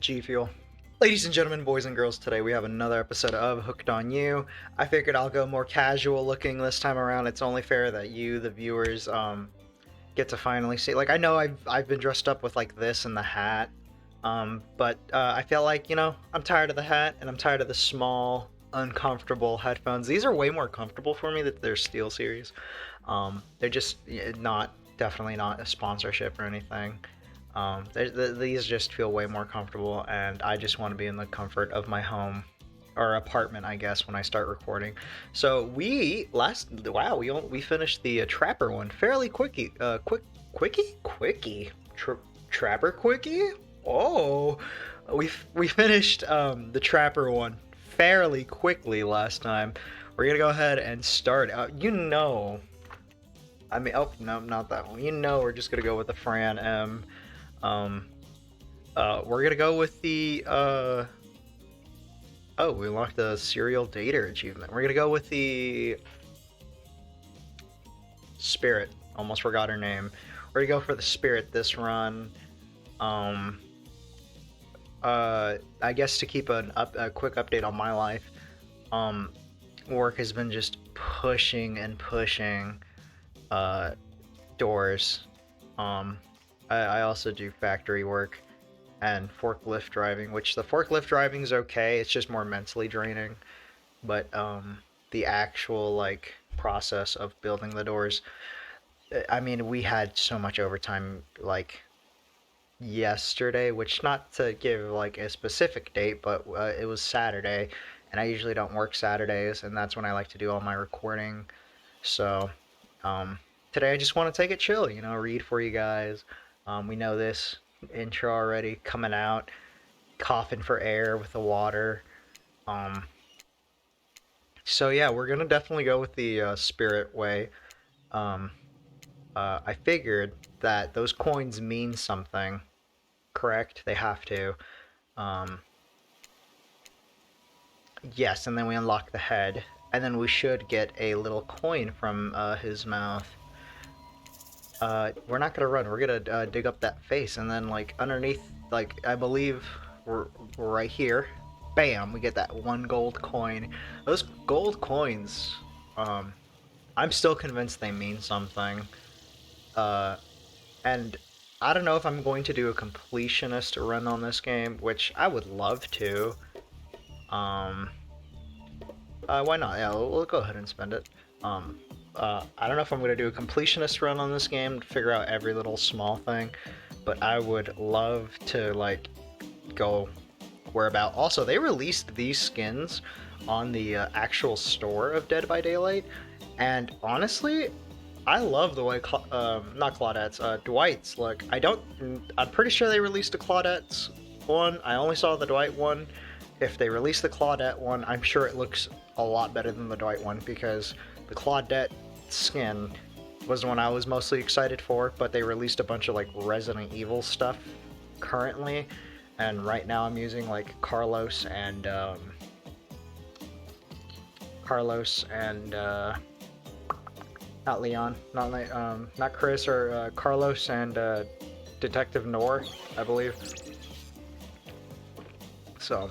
G Fuel. Ladies and gentlemen, boys and girls, today we have another episode of Hooked on You. I figured I'll go more casual looking this time around. It's only fair that you, the viewers, get to finally see. Like, I know I've been dressed up with like this and the hat, but I feel like, I'm tired of the hat and I'm tired of the small, uncomfortable headphones. These are way more comfortable for me than their Steel series. They're just definitely not a sponsorship or anything. These just feel way more comfortable, and I just want to be in the comfort of my home or apartment, I guess, when I start recording. So we finished the Trapper one fairly Trapper quickie. Oh, we finished the Trapper one fairly quickly last time. We're gonna go ahead and start. Oh no, not that one. We're just gonna go with the Fran M. We're gonna go with the oh, we unlocked the serial dater achievement. We're gonna go with the Spirit. Almost forgot her name. We're gonna go for the Spirit this run. I guess to keep a quick update on my life, work has been just pushing and pushing doors. I also do factory work and forklift driving, which the forklift driving is okay. It's just more mentally draining. But the actual like process of building the doors, I mean, we had so much overtime like yesterday, which not to give like a specific date, but it was Saturday, and I usually don't work Saturdays, and that's when I like to do all my recording. So today I just want to take it chill, read for you guys. We know this intro already coming out, coughing for air with the water. So yeah, we're gonna definitely go with the spirit way. I figured that those coins mean something, correct? They have to. Yes, and then we unlock the head, and then we should get a little coin from his mouth. We're not gonna run. We're gonna dig up that face, and then like underneath, like I believe we're right here. Bam! We get that one gold coin. Those gold coins, I'm still convinced they mean something. And I don't know if I'm going to do a completionist run on this game, which I would love to. Um, why not? Yeah, we'll go ahead and spend it. I don't know if I'm going to do a completionist run on this game to figure out every little small thing, but I would love to, like, go whereabout. Also, they released these skins on the actual store of Dead by Daylight, and honestly, I love the way, not Claudette's, Dwight's look. I'm pretty sure they released a Claudette's one. I only saw the Dwight one. If they release the Claudette one, I'm sure it looks a lot better than the Dwight one, because the Claudette skin was the one I was mostly excited for, but they released a bunch of like Resident Evil stuff currently, and right now I'm using like Carlos and not Leon, not Chris, or Carlos and Detective Noor, I believe. So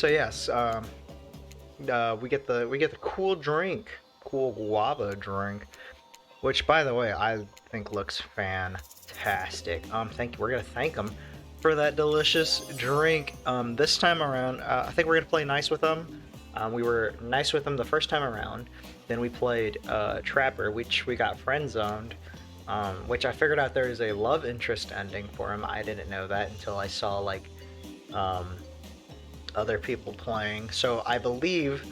yes, we get the cool guava drink, which by the way I think looks fantastic. We're gonna thank them for that delicious drink. This time around, I think we're gonna play nice with them. We were nice with them the first time around. Then we played Trapper, which we got friend zoned, which I figured out there is a love interest ending for him. I didn't know that until I saw like other people playing. So I believe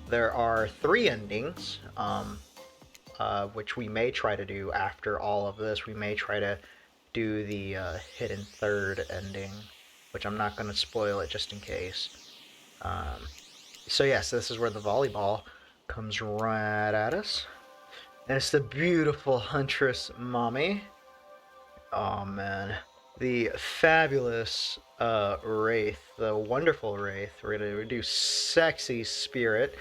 there are 3 endings, which we may try to do after all of this. We may try to do the hidden third ending, which I'm not going to spoil it just in case. So yes, this is where the volleyball comes right at us. And it's the beautiful Huntress Mommy. Oh man. The fabulous Wraith, the wonderful Wraith. We're gonna do Sexy Spirit.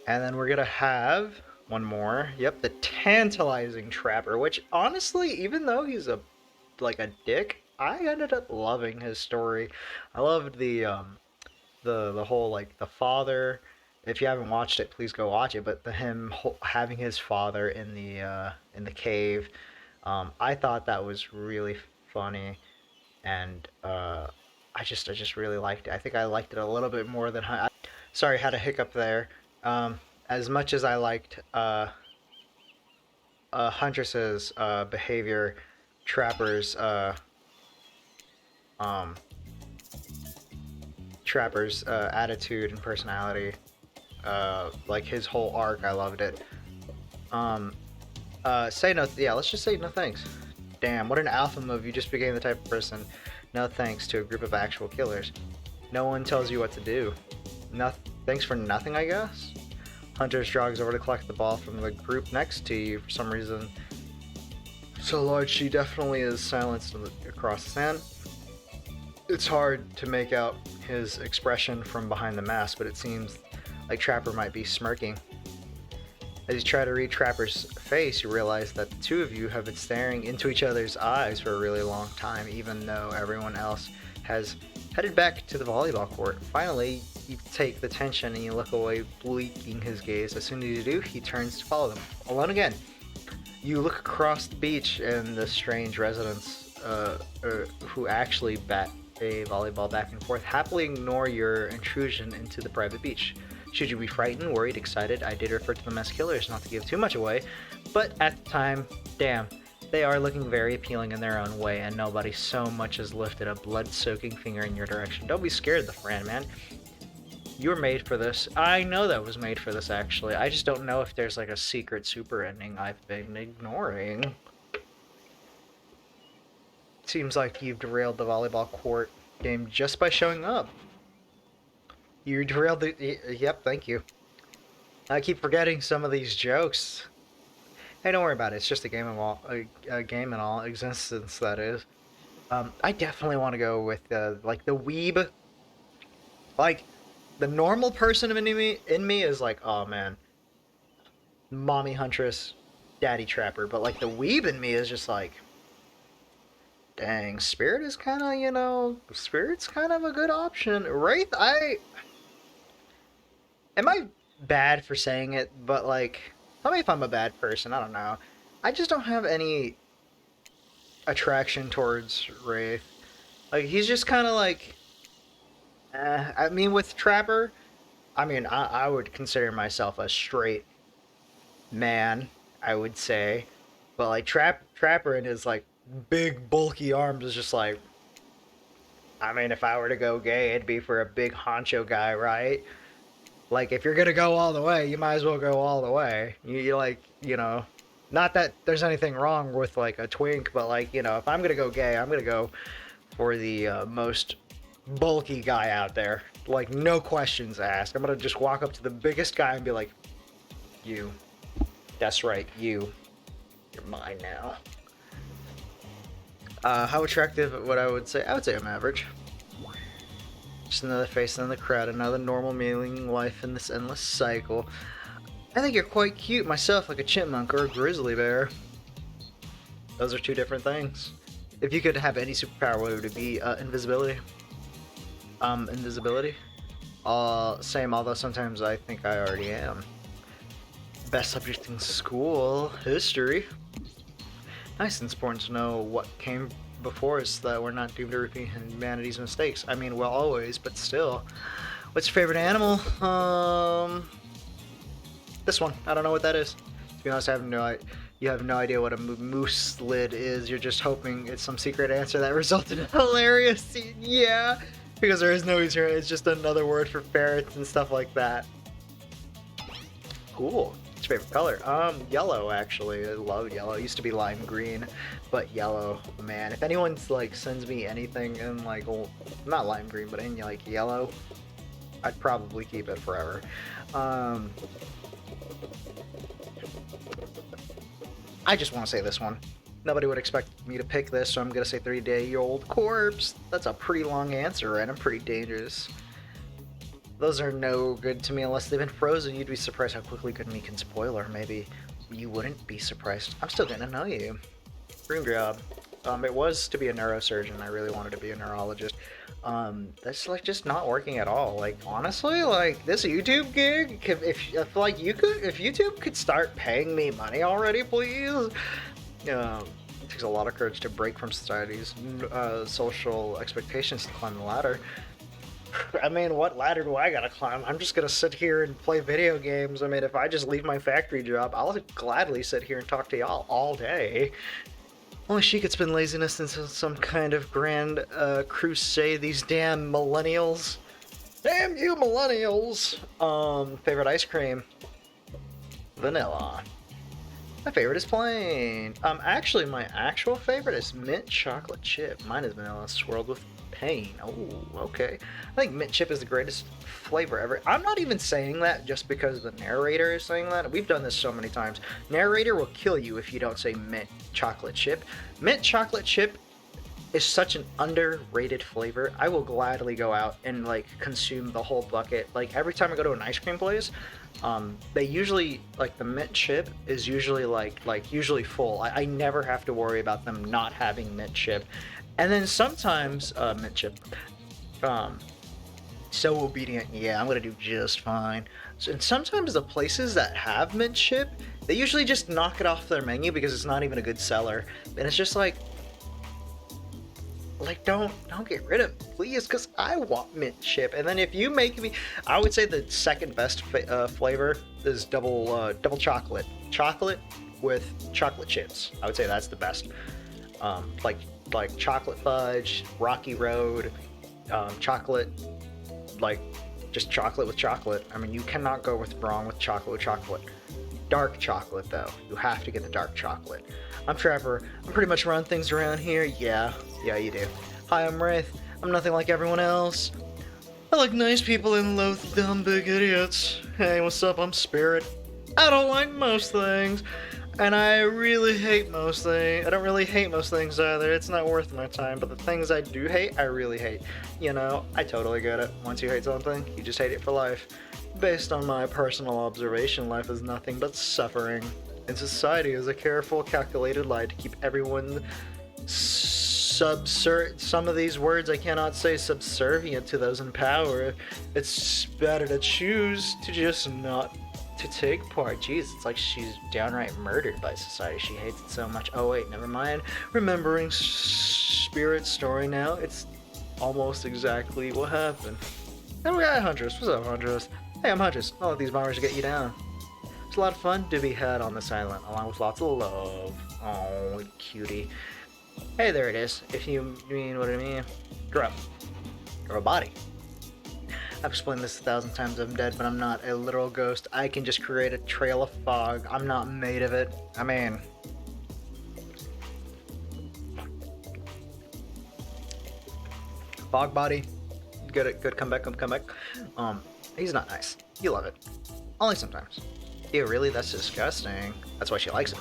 And then we're gonna have one more. Yep, the tantalizing Trapper, which honestly, even though he's like a dick, I ended up loving his story. I loved the whole like the father. If you haven't watched it, please go watch it. But having his father in the cave, I thought that was really funny, and I just really liked it. I think I liked it a little bit more than sorry, had a hiccup there. As much as I liked Huntress's behavior, Trapper's um, Trapper's attitude and personality, like his whole arc, I loved it. Um, say no. Yeah, let's just say no thanks. Damn, what an alpha move! You just became the type of person. No thanks to a group of actual killers. No one tells you what to do. No, thanks for nothing, I guess. Hunter jogs over to collect the ball from the group next to you for some reason. So large, she definitely is silenced across the sand. It's hard to make out his expression from behind the mask, but it seems like Trapper might be smirking. As you try to read Trapper's face, you realize that the two of you have been staring into each other's eyes for a really long time, even though everyone else has headed back to the volleyball court. Finally, you take the tension and you look away, blinking his gaze. As soon as you do, he turns to follow them. Alone again. You look across the beach and the strange residents who actually bat a volleyball back and forth happily ignore your intrusion into the private beach. Should you be frightened, worried, excited, I did refer to them as killers, not to give too much away, but at the time, damn, they are looking very appealing in their own way, and nobody so much as lifted a blood-soaking finger in your direction. Don't be scared, the friend, man. You were made for this. I know that was made for this, actually. I just don't know if there's like a secret super ending I've been ignoring. Seems like you've derailed the volleyball court game just by showing up. You derailed the... Yep, thank you. I keep forgetting some of these jokes. Hey, don't worry about it. It's just a game of all... a game in all existence, that is. I definitely want to go with, like, the Weeb. Like, the normal person in me is like, oh, man. Mommy Huntress, Daddy Trapper. But, like, the Weeb in me is just like... Dang, Spirit is kind of, you know... Spirit's kind of a good option. Wraith, am I bad for saying it? But like, tell me if I'm a bad person. I don't know. I just don't have any attraction towards Wraith. Like he's just kind of like. I mean, with Trapper, I mean, I would consider myself a straight man. I would say, but like Trapper and his like big bulky arms is just like. I mean, if I were to go gay, it'd be for a big honcho guy, right? Like if you're gonna go all the way, you might as well go all the way. You like, you know, not that there's anything wrong with like a twink, but like, you know, if I'm gonna go gay, I'm gonna go for the most bulky guy out there. Like no questions asked. I'm gonna just walk up to the biggest guy and be like, you. That's right, you. You're mine now. How attractive would I would say? I would say I'm average. Just another face in the crowd, another normal mealing life in this endless cycle. I think you're quite cute myself, like a chipmunk or a grizzly bear. Those are two different things. If you could have any superpower, what would it be? Invisibility. Invisibility. Same, although sometimes I think I already am. Best subject in school, history. Nice, and it's important to know what came before us, that we're not doomed to repeat humanity's mistakes. I mean, well, always, but still. What's your favorite animal? This one. I don't know what that is. To be honest, I have no idea. You have no idea what a moose lid is. You're just hoping it's some secret answer that resulted in hilarious. Yeah, because there is no easier. It's just another word for ferrets and stuff like that. Cool. What's your favorite color? Yellow, actually. I love yellow. It used to be lime green, but yellow, man. If anyone's like sends me anything in like, well, not lime green, but in like yellow, I'd probably keep it forever. I just want to say this one. Nobody would expect me to pick this, so I'm gonna say 3-day-old corpse. That's a pretty long answer, and I'm pretty dangerous. Those are no good to me unless they've been frozen. You'd be surprised how quickly good meat can spoil, or maybe you wouldn't be surprised. I'm still getting to know you. Dream job. It was to be a neurosurgeon. I really wanted to be a neurologist. That's like just not working at all. Like honestly, like this YouTube gig, if like you could, if YouTube could start paying me money already, please. It takes a lot of courage to break from society's social expectations to climb the ladder. I mean, what ladder do I gotta climb? I'm just gonna sit here and play video games. I mean, if I just leave my factory job, I'll gladly sit here and talk to y'all all day. Only she could spin laziness into some kind of grand crusade. These damn millennials. Damn you millennials! Favorite ice cream? Vanilla. My favorite is plain. Actually, my actual favorite is mint chocolate chip. Mine is vanilla swirled with pain. Oh, okay. I think mint chip is the greatest flavor ever. I'm not even saying that just because the narrator is saying that. We've done this so many times. Narrator will kill you if you don't say mint chocolate chip. Mint chocolate chip is such an underrated flavor. I will gladly go out and like consume the whole bucket. Like every time I go to an ice cream place, they usually like the mint chip is usually usually full. I never have to worry about them not having mint chip. And then sometimes mint chip. So obedient. Yeah, I'm gonna do just fine. So, and sometimes the places that have mint chip, they usually just knock it off their menu because it's not even a good seller. And it's just like don't get rid of it, please, because I want mint chip. And then if you make me, I would say the second best flavor is double chocolate with chocolate chips. I would say that's the best. Like chocolate fudge, Rocky Road, chocolate, like just chocolate with chocolate. I mean, you cannot go wrong with chocolate with chocolate. Dark chocolate though, you have to get the dark chocolate. I'm Trevor. I'm pretty much run things around here. Yeah, you do. Hi, I'm Wraith. I'm nothing like everyone else. I like nice people and loathe dumb big idiots. Hey, what's up? I'm Spirit. I don't like most things. And I really hate most things. I don't really hate most things either. It's not worth my time. But the things I do hate, I really hate. You know, I totally get it. Once you hate something, you just hate it for life. Based on my personal observation, life is nothing but suffering. And society is a careful, calculated lie to keep everyone some of these words I cannot say subservient to those in power. It's better to choose to just not to take part. Jeez, it's like she's downright murdered by society. She hates it so much. Oh wait, never mind. Remembering Spirit's story now, it's almost exactly what happened. And we got Huntress. What's up, Huntress? Hey, I'm Huntress. I'll let these bombers get you down. It's a lot of fun to be had on this island, along with lots of love. Oh, cutie. Hey, there it is. If you mean what I mean. Drop. Or a body. I've explained this 1,000 times. I'm dead, but I'm not a literal ghost. I can just create a trail of fog. I'm not made of it. I mean... Fog body. Good comeback. He's not nice. You love it. Only sometimes. Ew, really? That's disgusting. That's why she likes it.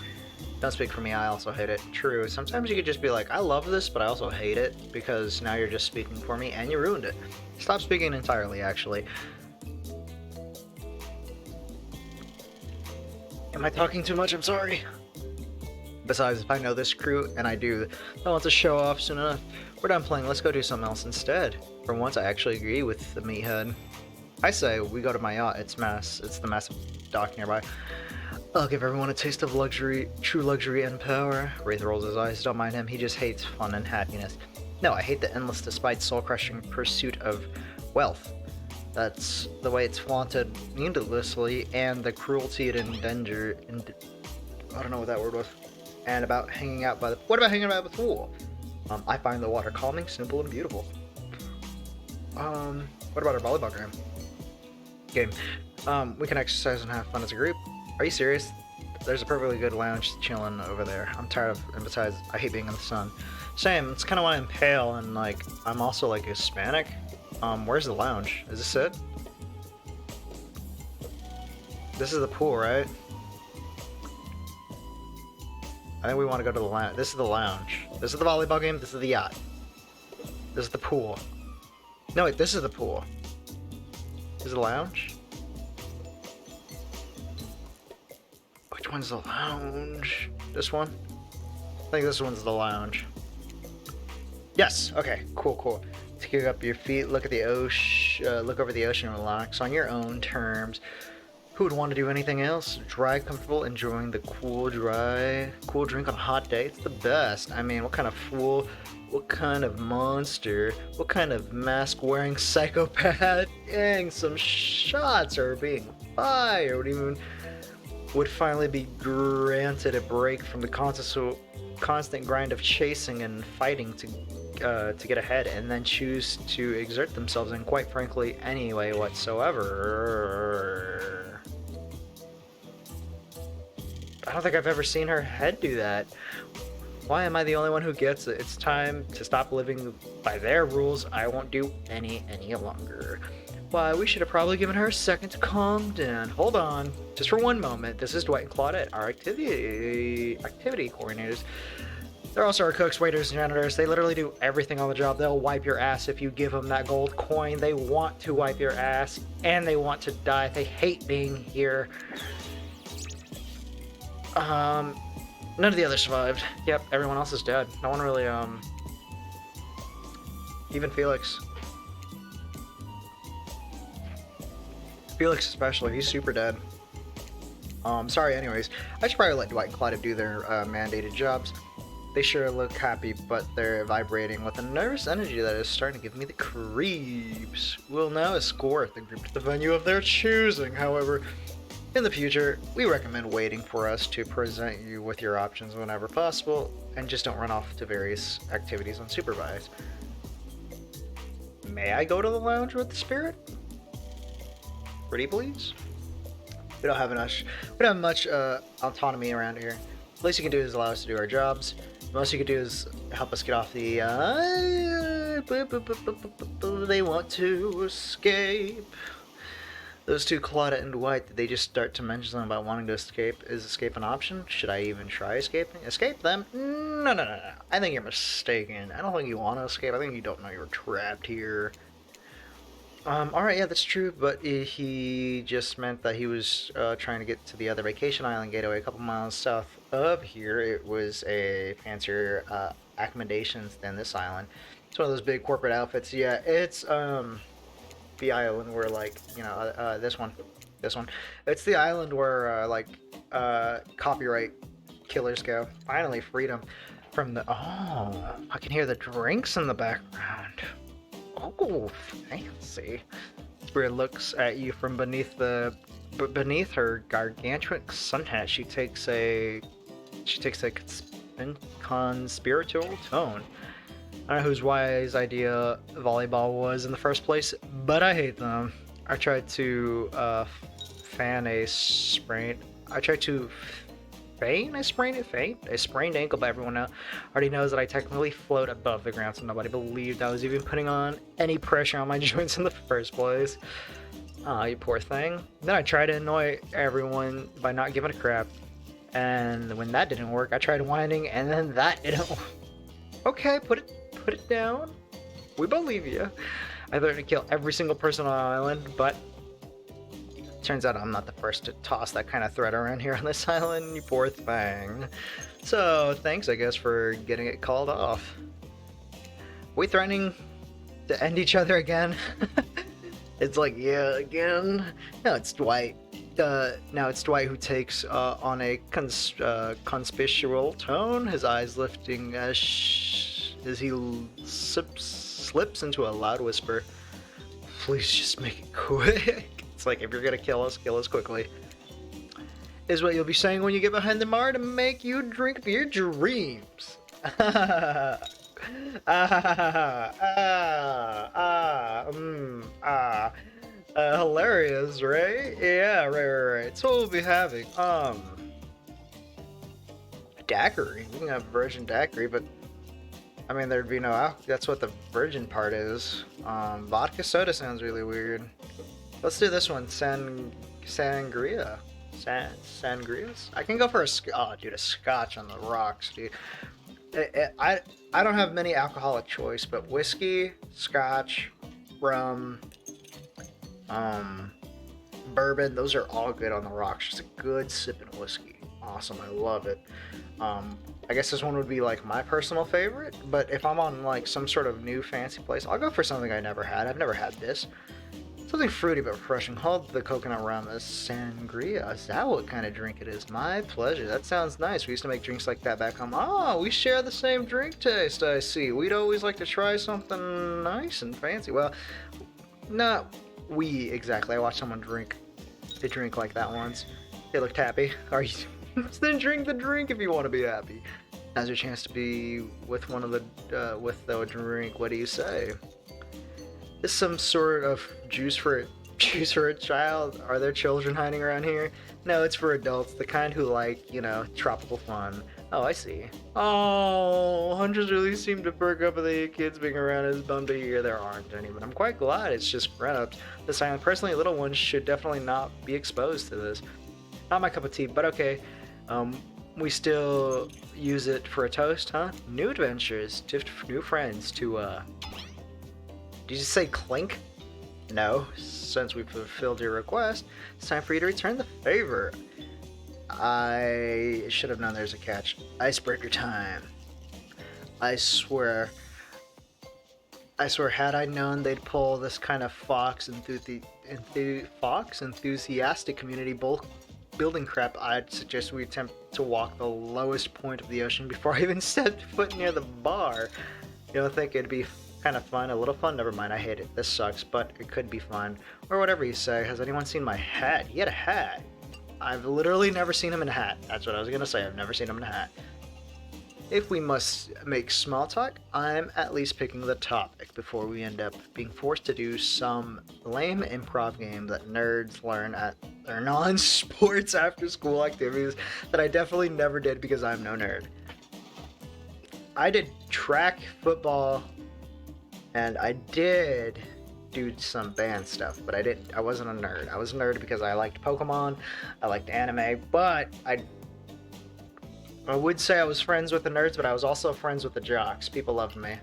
Don't speak for me, I also hate it. True, sometimes you could just be like, I love this, but I also hate it, because now you're just speaking for me, and you ruined it. Stop speaking entirely, actually. Am I talking too much? I'm sorry. Besides, if I know this crew, and I do, I want to show off soon enough. We're done playing, let's go do something else instead. For once, I actually agree with the meathead. I say, we go to my yacht, it's the massive dock nearby. I'll give everyone a taste of luxury, true luxury and power. Wraith rolls his eyes, don't mind him, he just hates fun and happiness. No, I hate the endless despite soul-crushing pursuit of wealth. That's the way it's flaunted needlessly, and the cruelty it endanger... I don't know what that word was. And about hanging out by the... What about hanging out by the pool? I find the water calming, simple, and beautiful. What about our volleyball game? We can exercise and have fun as a group. Are you serious? There's a perfectly good lounge chilling over there. I'm tired of, and besides, I hate being in the sun. Same, it's kind of why I'm pale, and like, I'm also like Hispanic. Where's the lounge? Is this it? This is the pool, right? I think we want to go to the lounge. This is the lounge. This is the volleyball game, this is the yacht. This is the pool. No, wait, this is the pool. This is the lounge? Which one's the lounge? This one? I think this one's the lounge. Yes. Okay. Cool. Cool. Kick up your feet. Look at the ocean. Look over the ocean. And relax on your own terms. Who would want to do anything else? Dry, comfortable, enjoying the cool drink on a hot day. It's the best. I mean, what kind of fool? What kind of monster? What kind of mask-wearing psychopath? Dang, some shots are being fired. Even would finally be granted a break from the constant grind of chasing and fighting to get ahead, and then choose to exert themselves in, quite frankly, any way whatsoever. I don't think I've ever seen her head do that. Why am I the only one who gets it? It's time to stop living by their rules. I won't do any longer. Why, we should have probably given her a second to calm down. Hold on, just for one moment. This is Dwight and Claudette, our activity coordinators. They're also our cooks, waiters, and janitors. They literally do everything on the job. They'll wipe your ass if you give them that gold coin. They want to wipe your ass, and they want to die. They hate being here. None of the others survived. Yep, everyone else is dead. No one really, even Felix. Felix especially, he's super dead. Sorry, anyways. I should probably let Dwight and Claudia do their, mandated jobs. They sure look happy, but they're vibrating with a nervous energy that is starting to give me the creeps. We'll now escort the group to the venue of their choosing, however. In the future, we recommend waiting for us to present you with your options whenever possible, and just don't run off to various activities unsupervised. May I go to the lounge with the spirit? Pretty please? We don't have much autonomy around here. The least you can do is allow us to do our jobs. The most you can do is help us get off the they want to escape. Those two, Claudette and Dwight, did they just start to mention something about wanting to escape? Is escape an option? Should I even try escaping? Escape them? No. I think you're mistaken. I don't think you want to escape. I think you don't know you're trapped here. Alright, yeah, that's true, but he just meant that he was trying to get to the other vacation island gateway a couple miles south of here. It was a fancier accommodations than this island. It's one of those big corporate outfits. Yeah, it's the island where, like, you know, this one. It's the island where copyright killers go. Finally, freedom from the. Oh, I can hear the drinks in the background. Oh, fancy. Spirit looks at you from beneath her gargantuan sun hat. She takes a conspiratorial tone. I don't know whose wise idea volleyball was in the first place, but I hate them. I tried to feign a sprained ankle, but everyone already knows that I technically float above the ground, so nobody believed I was even putting on any pressure on my joints in the first place. Aw, you poor thing. Then I tried to annoy everyone by not giving a crap, and when that didn't work, I tried whining, and then that didn't work. Okay, put it down. We believe you. I threatened to kill every single person on the island, but turns out I'm not the first to toss that kind of threat around here on this island, you poor thing. So, thanks, I guess, for getting it called off. We threatening to end each other again? It's like, yeah, again? No, it's Dwight. Now it's Dwight who takes on a conspicuous tone, his eyes lifting as he slips into a loud whisper. Please just make it quick. It's like, if you're gonna kill us quickly. Is what you'll be saying when you get behind the bar to make you drink of your dreams. Hilarious, right? Yeah, right. So we'll be having, a daiquiri. We can have virgin daiquiri, but I mean, there'd be no alcohol. That's what the virgin part is. Vodka soda sounds really weird. Let's do this one. Sangria. Sangrias? I can go for a scotch on the rocks, dude. I don't have many alcoholic choice, but whiskey, scotch, rum, bourbon, those are all good on the rocks. Just a good sipping whiskey. Awesome, I love it. I guess this one would be like my personal favorite, but if I'm on like some sort of new fancy place, I'll go for something I never had. I've never had this. Something fruity but refreshing. Hold the coconut rum as sangria. Is that what kind of drink it is? My pleasure. That sounds nice. We used to make drinks like that back home. Oh, we share the same drink taste, I see. We'd always like to try something nice and fancy. Well, not we exactly. I watched someone drink a drink like that once. They looked happy. Are you? Then drink the drink if you want to be happy. Now's your chance to be with one of the with the drink. What do you say? Is some sort of juice for a child? Are there children hiding around here? No, it's for adults, the kind who like, tropical fun. Oh, I see. Oh, hunters really seem to perk up with the kids being around. It's bummed to hear there aren't any, but I'm quite glad it's just grown-ups. This island, personally, little ones should definitely not be exposed to this. Not my cup of tea, but okay. We still use it for a toast, huh? New adventures, new friends to, Did you say clink? No. Since we fulfilled your request, it's time for you to return the favor. I should have known there's a catch. Icebreaker time. I swear, had I known they'd pull this kind of fox enthusiastic community bulk building crap, I'd suggest we attempt to walk the lowest point of the ocean before I even stepped foot near the bar. You don't think it'd be kind of fun? A little fun? Never mind, I hate it. This sucks, but it could be fun. Or whatever you say. Has anyone seen my hat? He had a hat. I've literally never seen him in a hat. That's what I was gonna say. I've never seen him in a hat. If we must make small talk, I'm at least picking the topic before we end up being forced to do some lame improv game that nerds learn at their non-sports after-school activities that I definitely never did because I'm no nerd. I did track, football, and I did do some band stuff, but I wasn't a nerd. I was a nerd because I liked Pokemon, I liked anime, but I would say I was friends with the nerds, but I was also friends with the jocks. People loved me.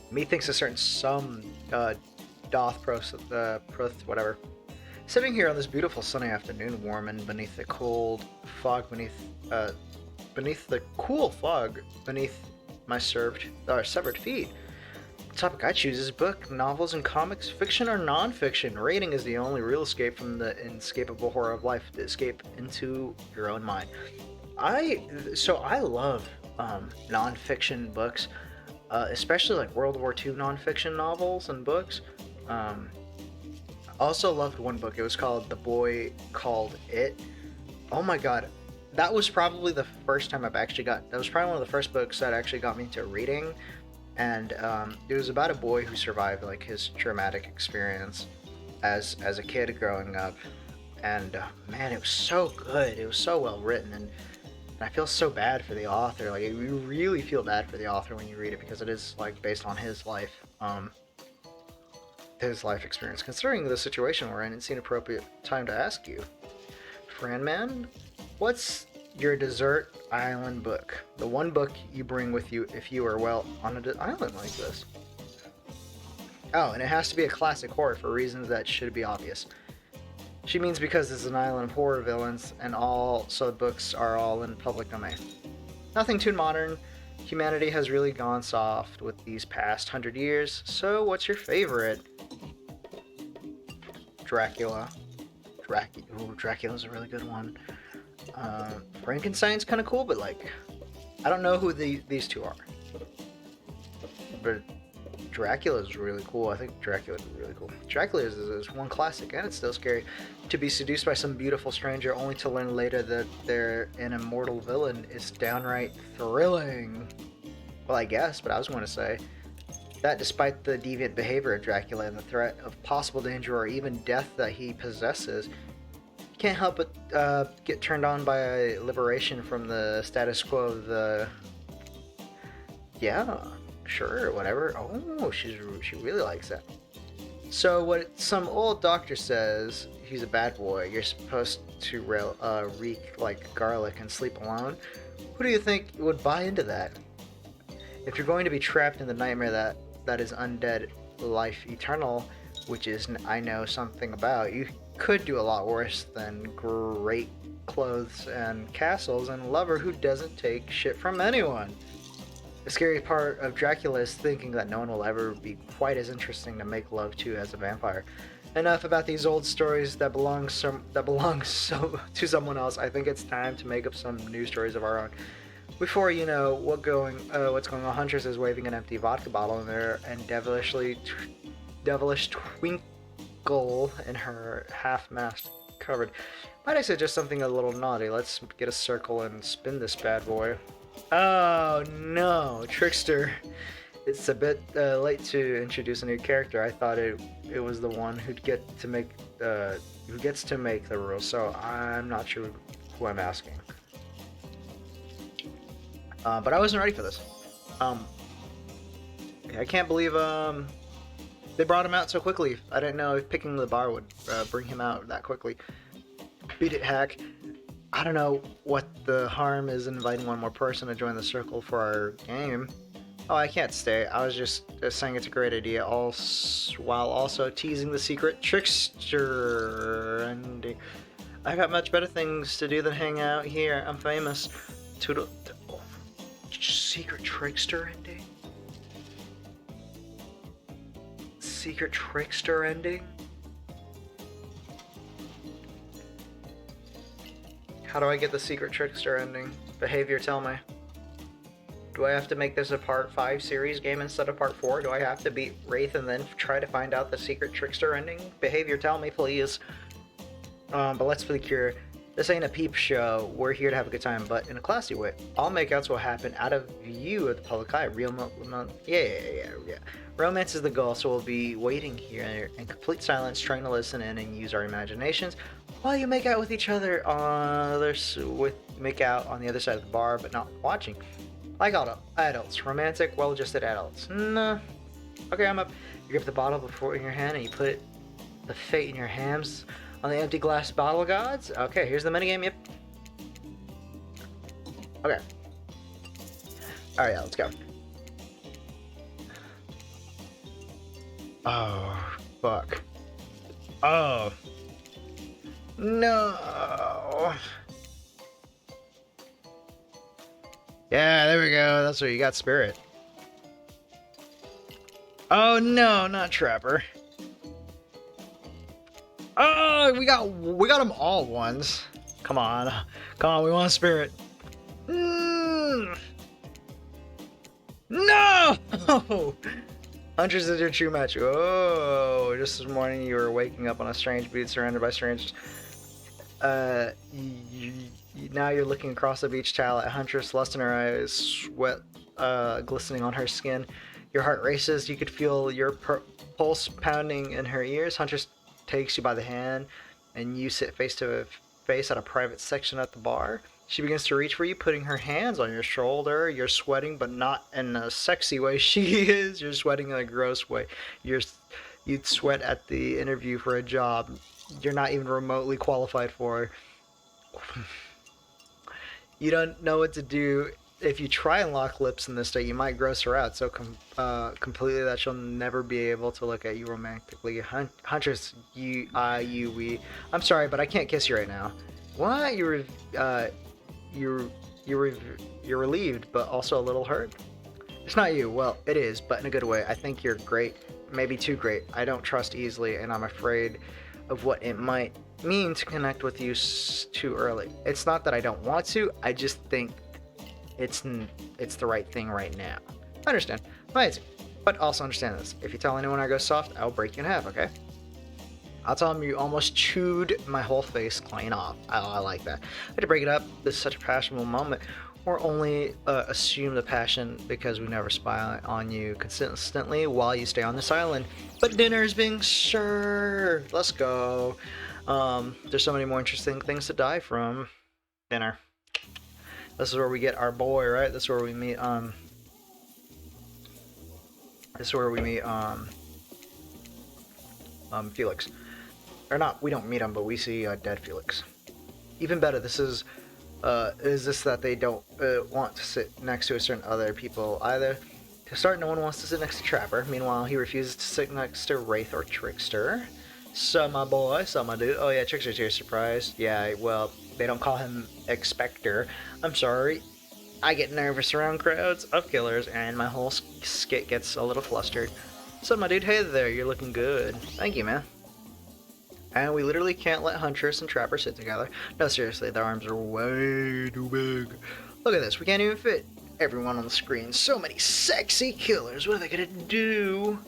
Methinks a certain some doth proth whatever. Sitting here on this beautiful sunny afternoon, warm and beneath the cold fog beneath the cool fog beneath my severed feet. The topic I choose is book, novels, and comics, fiction or non-fiction. Reading is the only real escape from the inescapable horror of life, to escape into your own mind. I love non-fiction books, especially like World War II non-fiction novels and books. Also loved one book. It was called The Boy Called It. Oh my god. That was probably the first time that was probably one of the first books that actually got me into reading. And it was about a boy who survived like his traumatic experience as a kid growing up. And man, it was so good. It was so well written, and I feel so bad for the author. Like, you really feel bad for the author when you read it, because it is like based on his life experience. Considering the situation we're in, it's an appropriate time to ask you, Franman, what's your desert island book? The one book you bring with you if you are, well, on an island like this. Oh, and it has to be a classic horror for reasons that should be obvious. She means because it's an island of horror villains, and so the books are all in public domain. Nothing too modern. Humanity has really gone soft with these past 100 years, so what's your favorite? Dracula. Dracula's a really good one. Frankenstein's kind of cool, but like, I don't know who these two are. But Dracula's really cool. I think Dracula's really cool. Dracula is one classic, and it's still scary. To be seduced by some beautiful stranger only to learn later that they're an immortal villain is downright thrilling. Well, I guess, but I was going to say that despite the deviant behavior of Dracula and the threat of possible danger or even death that he possesses, can't help but get turned on by liberation from the status quo of the... Yeah, sure, whatever. Oh, she really likes that. So what some old doctor says, he's a bad boy, you're supposed to reek like garlic and sleep alone. Who do you think would buy into that? If you're going to be trapped in the nightmare that is undead life eternal, which is I know something about, you could do a lot worse than great clothes and castles and a lover who doesn't take shit from anyone. The scary part of Dracula is thinking that no one will ever be quite as interesting to make love to as a vampire. Enough about these old stories that belong to someone else. I think it's time to make up some new stories of our own. Before you know what's going on, Huntress is waving an empty vodka bottle in there and devilish twinkle in her half-mask covered. Might I suggest something a little naughty? Let's get a circle and spin this bad boy. Oh no, Trickster. It's a bit late to introduce a new character. I thought it was the one who gets to make the rules, so I'm not sure who I'm asking. But I wasn't ready for this. I can't believe they brought him out so quickly. I didn't know if picking the bar would bring him out that quickly. Beat it, hack. I don't know what the harm is in inviting one more person to join the circle for our game. Oh, I can't stay. I was just saying it's a great idea, while also teasing the secret trickster ending. I got much better things to do than hang out here. I'm famous. Secret trickster ending? Secret trickster ending? How do I get the secret trickster ending? Behavior, tell me. Do I have to make this a part 5 series game instead of part 4? Do I have to beat Wraith and then try to find out the secret trickster ending? Behavior, tell me, please. But let's be clear. This ain't a peep show. We're here to have a good time, but in a classy way. All makeouts will happen out of view of the public eye. Yeah. Romance is the goal, so we'll be waiting here in complete silence, trying to listen in and use our imaginations while you make out with each other make out on the other side of the bar, but not watching. Like adults. Romantic, well-adjusted adults. Nah. Okay, I'm up. You grip the bottle before in your hand and you put the fate in your hands on the empty glass bottle gods. Okay, here's the minigame. Yep. Okay. Alright, yeah, let's go. Oh, fuck. Oh. No. Yeah, there we go. That's what you got, Spirit. Oh no, not Trapper. Oh, we got them all once. Come on, we want Spirit. No. Huntress is your true match. Oh, just this morning you were waking up on a strange beach surrounded by strangers. Now you're looking across the beach towel at Huntress, lust in her eyes, sweat glistening on her skin. Your heart races. You could feel your pulse pounding in her ears. Huntress takes you by the hand, and you sit face to face at a private section at the bar. She begins to reach for you, putting her hands on your shoulder. You're sweating, but not in a sexy way. She is. You're sweating in a gross way. You'd sweat at the interview for a job you're not even remotely qualified for. You don't know what to do. If you try and lock lips in this state, you might gross her out so completely that she'll never be able to look at you romantically. Huntress, we. I'm sorry, but I can't kiss you right now. What? You're relieved, but also a little hurt. It's not you. Well, it is, but in a good way. I think you're great, maybe too great. I don't trust easily, and I'm afraid of what it might mean to connect with you too early. It's not that I don't want to. I just think it's the right thing right now. I understand. Amazing. But also understand this. If you tell anyone I go soft, I'll break you in half, okay? I'll tell them you almost chewed my whole face clean off. I like that. I had to break it up. This is such a passionate moment. Or only assume the passion because we never spy on you consistently while you stay on this island. But dinner's being served. Let's go. There's so many more interesting things to die from. Dinner. This is where we get our boy, right? This is where we meet, Felix. Or not, we don't meet him, but we see dead Felix. Even better, this is this that they don't want to sit next to a certain other people either. To start, no one wants to sit next to Trapper. Meanwhile, he refuses to sit next to Wraith or Trickster. So my boy, so my dude. Oh yeah, chicks are too surprised. Yeah, well, they don't call him Expector. I'm sorry. I get nervous around crowds of killers, and my whole skit gets a little flustered. So my dude, hey there, you're looking good. Thank you, man. And we literally can't let Huntress and Trapper sit together. No, seriously, their arms are way too big. Look at this, we can't even fit everyone on the screen. So many sexy killers, what are they gonna do?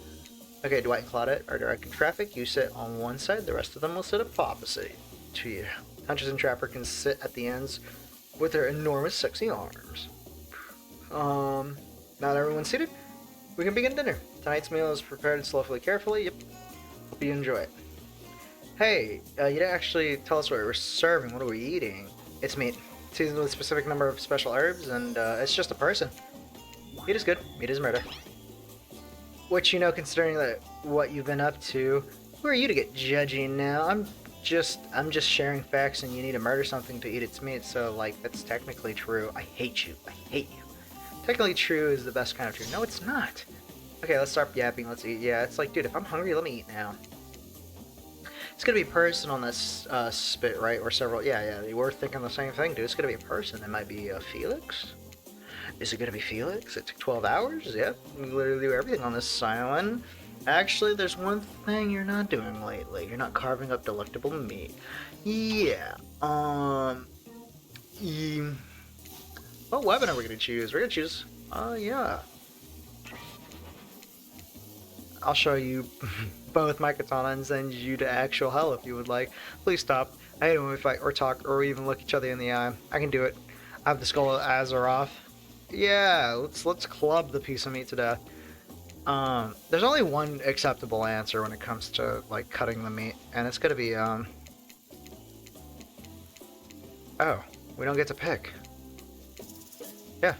Okay, Dwight and Claudette are directing traffic. You sit on one side, the rest of them will sit up opposite to you. Huntress and Trapper can sit at the ends with their enormous sexy arms. Now that everyone's seated, we can begin dinner. Tonight's meal is prepared slowly, carefully. Yep, hope you enjoy it. Hey, you didn't actually tell us what we're serving. What are we eating? It's meat, seasoned with a specific number of special herbs, and it's just a person. Meat is good. Meat is murder. Which, you know, considering that what you've been up to, who are you to get judgy now? I'm just sharing facts, and you need to murder something to eat its meat. So, like, that's technically true. I hate you. I hate you. Technically true is the best kind of true. No, it's not. Okay, let's start yapping. Let's eat. Yeah, it's like, dude, if I'm hungry, let me eat now. It's gonna be a person on this spit, right? Or several. Yeah, we're thinking the same thing, dude. It's gonna be a person. It might be Felix. Is it gonna be Felix? It took 12 hours? Yep. We literally do everything on this island. Actually, there's one thing you're not doing lately. You're not carving up delectable meat. Yeah. What weapon are we gonna choose? We're gonna choose. Yeah. I'll show you both my katana and send you to actual hell if you would like. Please stop. I hate it when we fight or talk or even look each other in the eye. I can do it. I have the skull of Azeroth. Yeah, let's club the piece of meat to death. There's only one acceptable answer when it comes to like cutting the meat, and it's gonna be oh, we don't get to pick. Yeah.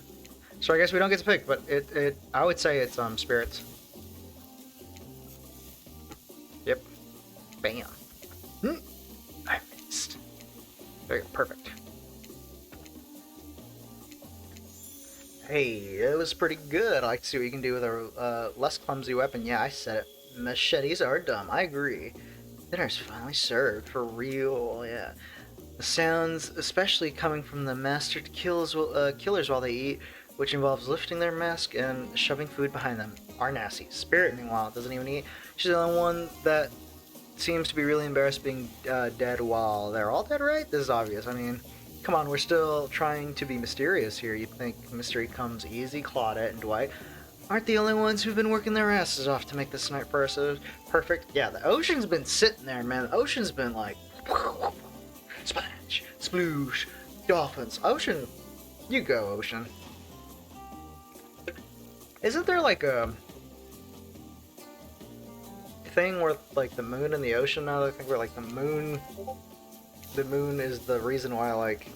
So I guess we don't get to pick, but I would say it's spirits. Yep. Bam. I missed. There you go. Perfect. Hey, it was pretty good. I like to see what you can do with a less clumsy weapon. Yeah, I said it. Machetes are dumb. I agree. Dinner's finally served. For real, yeah. The sounds, especially coming from the mastered killers while they eat, which involves lifting their mask and shoving food behind them, are nasty. Spirit, meanwhile, doesn't even eat. She's the only one that seems to be really embarrassed being dead while they're all dead, right? This is obvious. I mean, come on, we're still trying to be mysterious here. You'd think mystery comes easy. Claudette and Dwight aren't the only ones who've been working their asses off to make this night perfect. Yeah, the ocean's been sitting there, man. The ocean's been like splash, sploosh, dolphins. Ocean, you go, ocean. Isn't there like a thing where like the moon and the ocean now? I think we're like the moon is the reason why like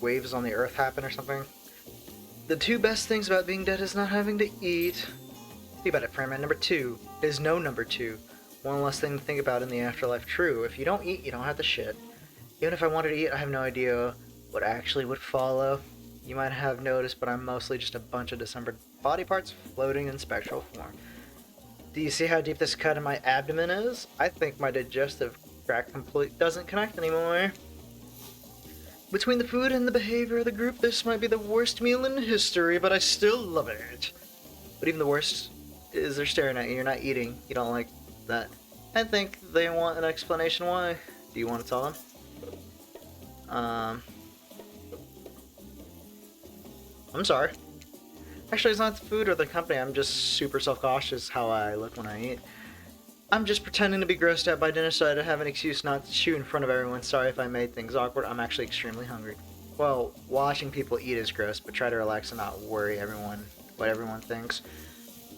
waves on the earth happen or something. The two best things about being dead is not having to eat. Think about it, Framman. Number two, there's no number two. One less thing to think about in the afterlife. True, if you don't eat, you don't have to shit. Even if I wanted to eat, I have no idea what actually would follow. You might have noticed, but I'm mostly just a bunch of dismembered body parts floating in spectral form. Do you see how deep this cut in my abdomen is? I think my digestive tract doesn't connect anymore. Between the food and the behavior of the group, this might be the worst meal in history, but I still love it. But even the worst is they're staring at you. You're not eating. You don't like that. I think they want an explanation why. Do you want to tell them? I'm sorry. Actually, it's not the food or the company. I'm just super self-cautious how I look when I eat. I'm just pretending to be grossed out by dinner so I have an excuse not to chew in front of everyone. Sorry if I made things awkward. I'm actually extremely hungry. Well, watching people eat is gross, but try to relax and not worry what everyone thinks.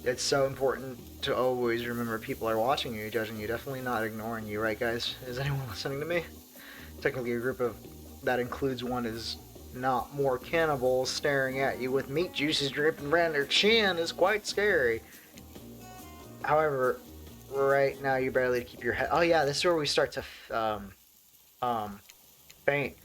It's so important to always remember people are watching you, judging you, definitely not ignoring you, right guys? Is anyone listening to me? Technically a group of that includes one is not more cannibals staring at you with meat juices dripping around their chin is quite scary. However, right now you barely keep your head. Oh yeah, this is where we start to faint.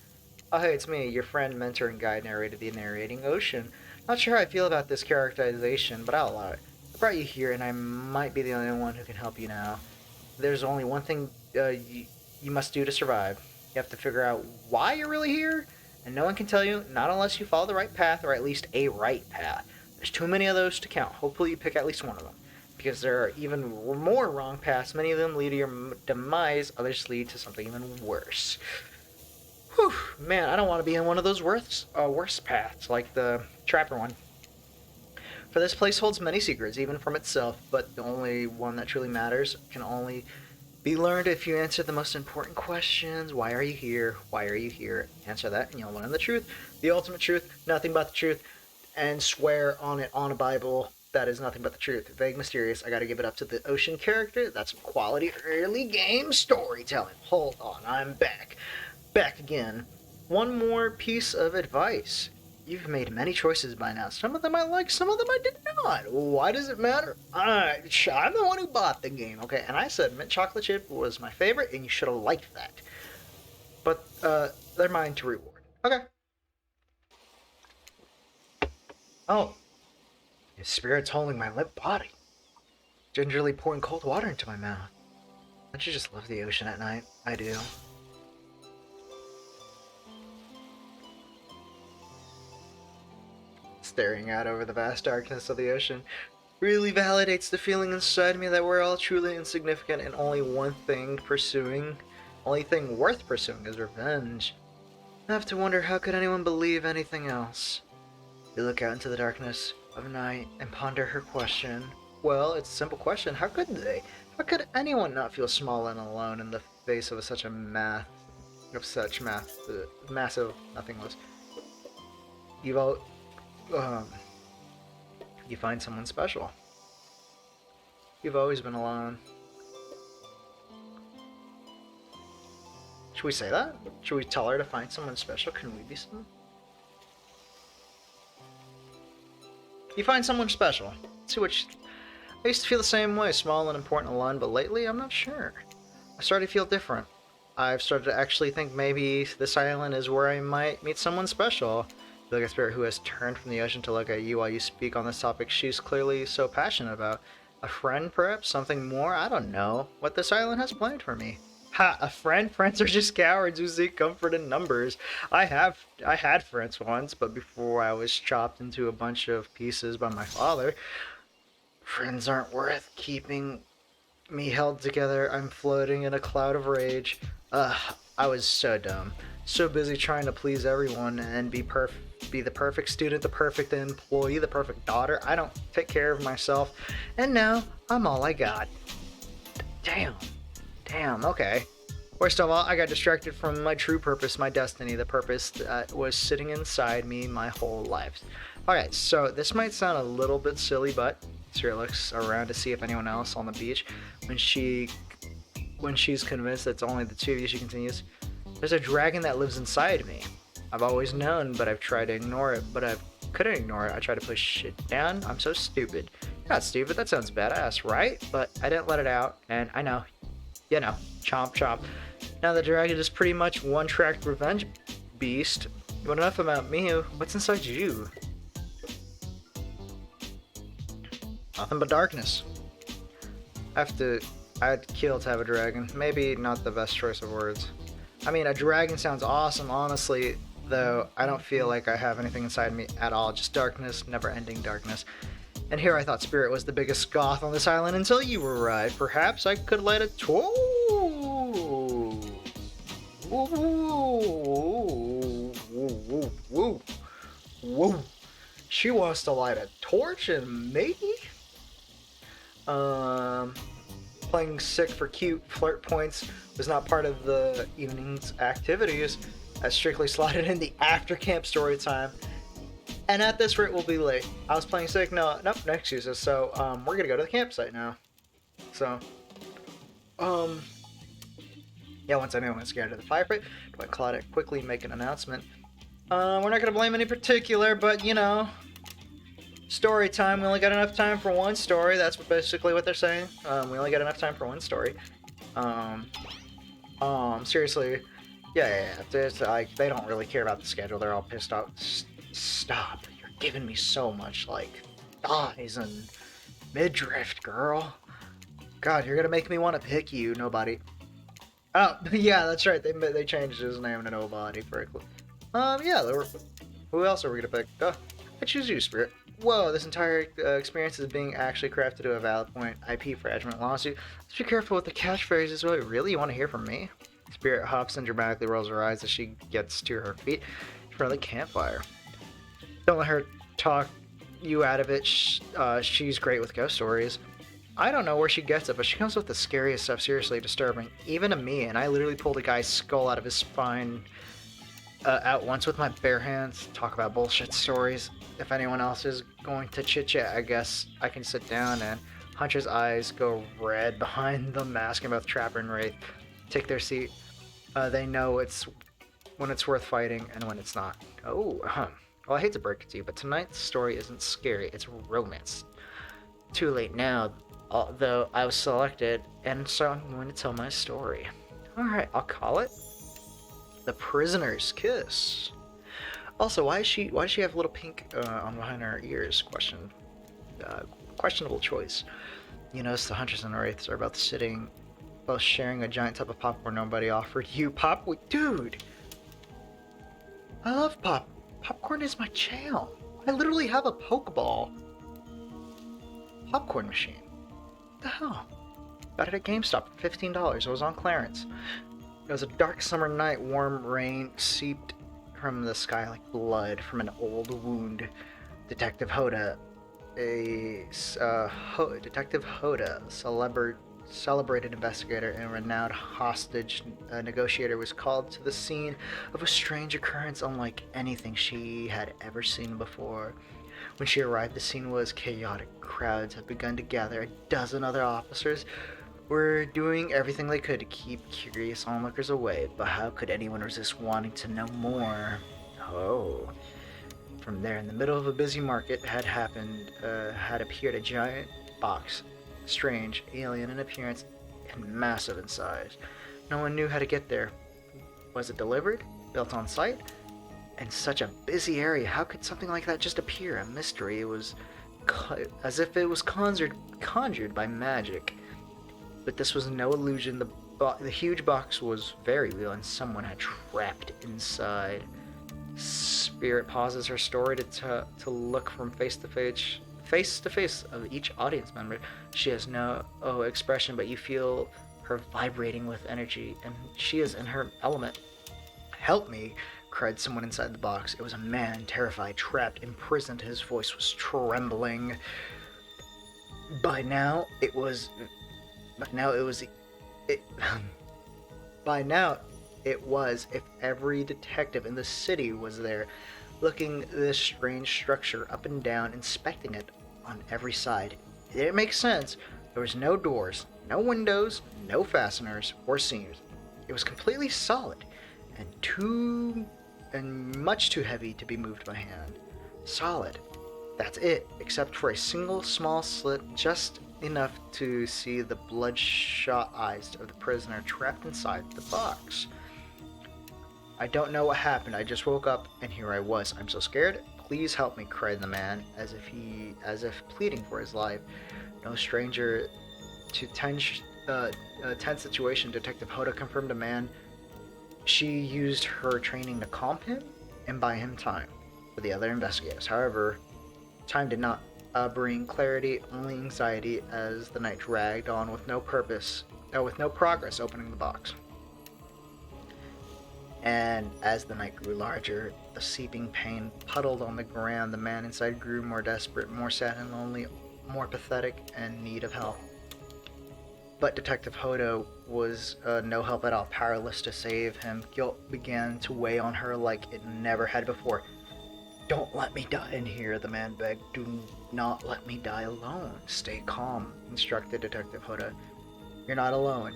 Oh hey, it's me, your friend, mentor, and guide narrated the narrating ocean. Not sure how I feel about this characterization, but I'll allow it. I brought you here, and I might be the only one who can help you now. There's only one thing you must do to survive. You have to figure out why you're really here, and no one can tell you, not unless you follow the right path, or at least a right path. There's too many of those to count. Hopefully you pick at least one of them. Because there are even more wrong paths. Many of them lead to your demise, others lead to something even worse. Whew, man, I don't want to be in one of those worst paths, like the Trapper one. For this place holds many secrets, even from itself, but the only one that truly matters can only be learned if you answer the most important questions. Why are you here? Why are you here? Answer that and you'll learn the truth, the ultimate truth, nothing but the truth, and swear on it on a Bible that is nothing but the truth. Vague, mysterious. I gotta give it up to the ocean character. That's some quality early game storytelling. Hold on, I'm back. Back again. One more piece of advice. You've made many choices by now. Some of them I like, some of them I did not. Why does it matter? I'm the one who bought the game, okay? And I said mint chocolate chip was my favorite, and you should have liked that. But they're mine to reward. Okay. Oh, his spirit's holding my limp body, gingerly pouring cold water into my mouth. Don't you just love the ocean at night? I do. Staring out over the vast darkness of the ocean really validates the feeling inside me that we're all truly insignificant and only only thing worth pursuing is revenge. I have to wonder, how could anyone believe anything else? You look out into the darkness of night and ponder her question. Well, it's a simple question. How could they? How could anyone not feel small and alone in the face of such massive nothingness? You've all, um, you find someone special. You've always been alone. Should we say that? Should we tell her to find someone special? Can we be someone? You find someone special. See what I used to feel the same way, small and important and alone, but lately I'm not sure. I started to feel different. I've started to actually think maybe this island is where I might meet someone special. I feel like a spirit who has turned from the ocean to look at you while you speak on this topic she's clearly so passionate about. A friend, perhaps? Something more? I don't know what this island has planned for me. Ha! A friend? Friends are just cowards who seek comfort in numbers. I had friends once, but before I was chopped into a bunch of pieces by my father. Friends aren't worth keeping me held together. I'm floating in a cloud of rage. I was so dumb. So busy trying to please everyone and be the perfect student, the perfect employee, the perfect daughter. I don't take care of myself. And now I'm all I got. Damn. Okay. Worst of all, I got distracted from my true purpose, my destiny, the purpose that was sitting inside me my whole life. Alright, so this might sound a little bit silly, but Sarah looks around to see if anyone else on the beach. When she's convinced it's only the two of you, she continues, "There's a dragon that lives inside me. I've always known, but I've tried to ignore it, but I couldn't ignore it. I tried to push it down. I'm so stupid." "You're not stupid, that sounds badass, right?" But I didn't let it out, and I know. You know, chomp chomp. Now the dragon is pretty much one-track revenge beast. But enough about me, what's inside you? Nothing but darkness. I'd kill to have a dragon. Maybe not the best choice of words. I mean, a dragon sounds awesome, honestly, though I don't feel like I have anything inside me at all. Just darkness, never-ending darkness. And here I thought Spirit was the biggest goth on this island until you arrived. Perhaps I could light a torch. Whoa. She wants to light a torch and me? Playing sick for cute flirt points was not part of the evening's activities. I strictly slotted in the after camp story time. And at this rate, we'll be late. I was playing sick. No excuses. So, we're gonna go to the campsite now. So, yeah, once anyone was scared of the firefight, Dwight Claudette quickly make an announcement. We're not gonna blame any particular, but, you know, story time. We only got enough time for one story. That's basically what they're saying. We only got enough time for one story. Seriously. Yeah. It's like, they don't really care about the schedule. They're all pissed off. Stop. You're giving me so much, like, thighs and Midriff, girl. God, you're gonna make me want to pick you, nobody. Oh, yeah, that's right. They changed his name to Nobody for a clue. Yeah, who else are we gonna pick? I choose you, Spirit. Whoa, this entire experience is being actually crafted to a valid point. IP infringement lawsuit. Let's be careful with the catchphrases. Wait, really? You want to hear from me? Spirit huffs and dramatically rolls her eyes as she gets to her feet in front of the campfire. Don't let her talk you out of it. She's great with ghost stories. I don't know where she gets it, but she comes with the scariest stuff, seriously disturbing. Even to me, and I literally pulled a guy's skull out of his spine out once with my bare hands. Talk about bullshit stories. If anyone else is going to chit-chat, I guess I can sit down. And Hunter's eyes go red behind the mask, and both Trapper and Wraith take their seat. They know it's when it's worth fighting and when it's not. Oh, Well, I hate to break it to you, but tonight's story isn't scary, it's romance. Too late now, although I was selected, and so I'm going to tell my story. Alright, I'll call it The Prisoner's Kiss. Also, why does she have a little pink on behind her ears? Questionable choice. You notice the Hunters and Wraiths are both sharing a giant tub of popcorn nobody offered you. Dude! I love popcorn is my jam. I literally have a Pokeball popcorn machine. What the hell? Got it at GameStop for $15. It was on clearance. It was a dark summer night. Warm rain seeped from the sky like blood from an old wound. Detective Hoda, celebrated investigator and renowned hostage negotiator, was called to the scene of a strange occurrence unlike anything she had ever seen before. When she arrived, the scene was chaotic. Crowds had begun to gather. A dozen other officers were doing everything they could to keep curious onlookers away, but how could anyone resist wanting to know more? Oh. From there, in the middle of a busy market, had appeared a giant box, strange, alien in appearance, and massive in size. No one knew how to get there. Was it delivered? Built on site? In such a busy area, how could something like that just appear? A mystery. It was as if it was conjured by magic. But this was no illusion. The huge box was very real, and someone had trapped inside. Spirit pauses her story to look from face to face of each audience member. She has no expression, but you feel her vibrating with energy, and she is in her element. Help me, cried someone inside the box. It was a man, terrified, trapped, imprisoned. His voice was trembling. By now it was if every detective in the city was there, looking this strange structure up and down, inspecting it on every side. It didn't make sense. There was no doors, no windows, no fasteners or seams. It was completely solid and much too heavy to be moved by hand. Solid. That's it, except for a single small slit, just enough to see the bloodshot eyes of the prisoner trapped inside the box. I don't know what happened. I just woke up and here I was. I'm so scared. Please help me, cried the man, as if pleading for his life. No stranger to tense situation, Detective Hoda confirmed a man. She used her training to calm him and buy him time for the other investigators. However, time did not bring clarity, only anxiety as the night dragged on with no progress opening the box. And as the night grew larger, the seeping pain puddled on the ground. The man inside grew more desperate, more sad and lonely, more pathetic, and in need of help. But Detective Hodo was no help at all, powerless to save him. Guilt began to weigh on her like it never had before. Don't let me die in here, the man begged. Do not let me die alone. Stay calm, instructed Detective Hoda. You're not alone.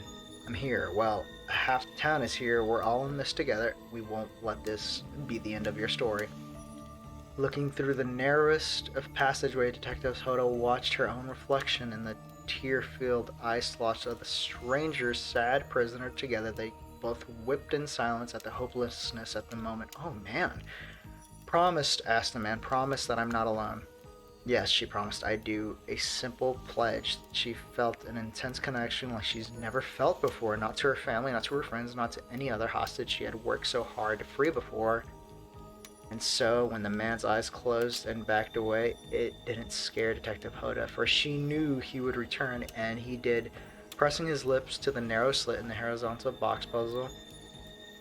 I'm here. Well, half the town is here. We're all in this together. We won't let this be the end of your story. Looking through the narrowest of passageway, Detective Hoda watched her own reflection in the tear-filled eye slots of the stranger, sad prisoner. Together, they both wept in silence at the hopelessness at the moment. Oh, man. Promised, asked the man. Promise that I'm not alone. Yes, she promised, I do. A simple pledge. She felt an intense connection like she's never felt before, not to her family, not to her friends, not to any other hostage she had worked so hard to free before. And so, when the man's eyes closed and backed away, it didn't scare Detective Hoda, for she knew he would return, and he did, pressing his lips to the narrow slit in the horizontal box puzzle,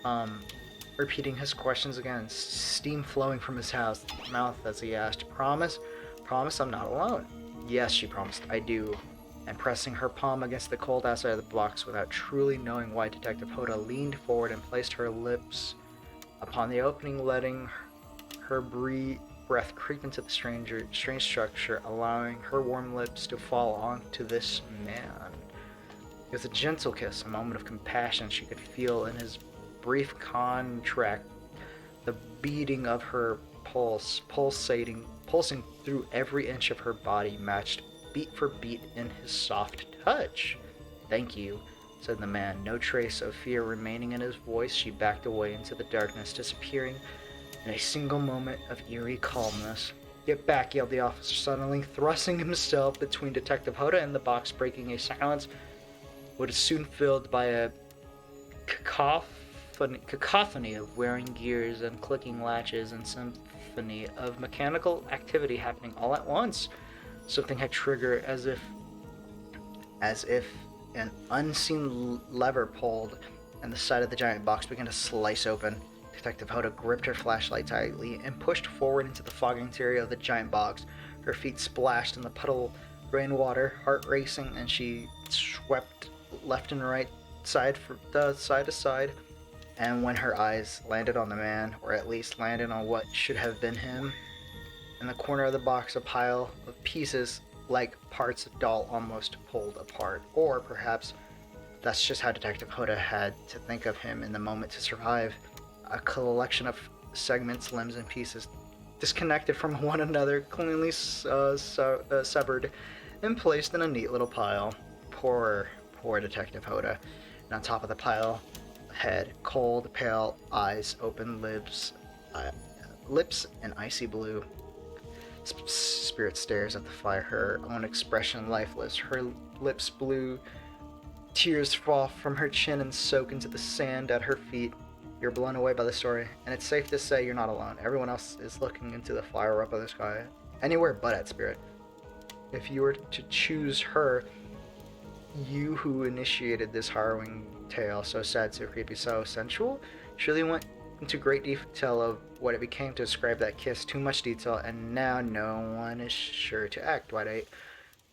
um, repeating his questions again, steam flowing from his mouth as he asked, Promise? Promise I'm not alone. Yes, she promised, I do. And pressing her palm against the cold outside of the box without truly knowing why, Detective Hoda leaned forward and placed her lips upon the opening, letting her breath creep into the strange structure, allowing her warm lips to fall onto this man. It was a gentle kiss, a moment of compassion she could feel in his brief contract, the beating of her pulse, pulsing through every inch of her body, matched beat for beat in his soft touch. Thank you, said the man, no trace of fear remaining in his voice. She backed away into the darkness, disappearing in a single moment of eerie calmness. Get back, yelled the officer suddenly, thrusting himself between Detective Hoda and the box, breaking a silence which was soon filled by a cacophony of whirring gears and clicking latches and symphony of mechanical activity happening all at once. Something had triggered as if an unseen lever pulled, and the side of the giant box began to slice open. Detective Hoda gripped her flashlight tightly and pushed forward into the foggy interior of the giant box. Her feet splashed in the puddle rainwater, heart racing, and she swept left and right, side to side. And when her eyes landed on the man, or at least landed on what should have been him, in the corner of the box, a pile of pieces like parts of doll almost pulled apart. Or perhaps that's just how Detective Hoda had to think of him in the moment to survive. A collection of segments, limbs, and pieces disconnected from one another, cleanly severed and placed in a neat little pile. Poor Detective Hoda. And on top of the pile, head, cold, pale eyes, open lips and icy blue. Spirit stares at the fire, her own expression lifeless. Her lips blue, tears fall from her chin and soak into the sand at her feet. You're blown away by the story, and it's safe to say you're not alone. Everyone else is looking into the fire up in the sky, anywhere but at Spirit. If you were to choose her, you who initiated this harrowing tale, so sad, so creepy, so sensual, surely went into great detail of what it became to describe that kiss, too much detail, and now no one is sure to act. Dwight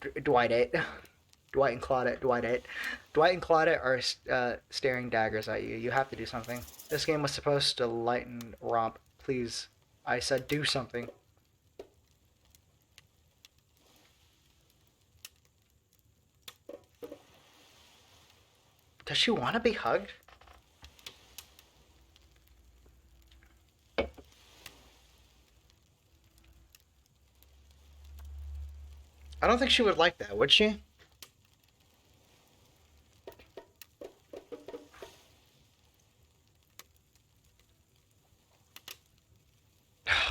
and Claudette are staring daggers at you. You have to do something. This game was supposed to lighten romp. Please, I said do something. Does she want to be hugged? I don't think she would like that, would she?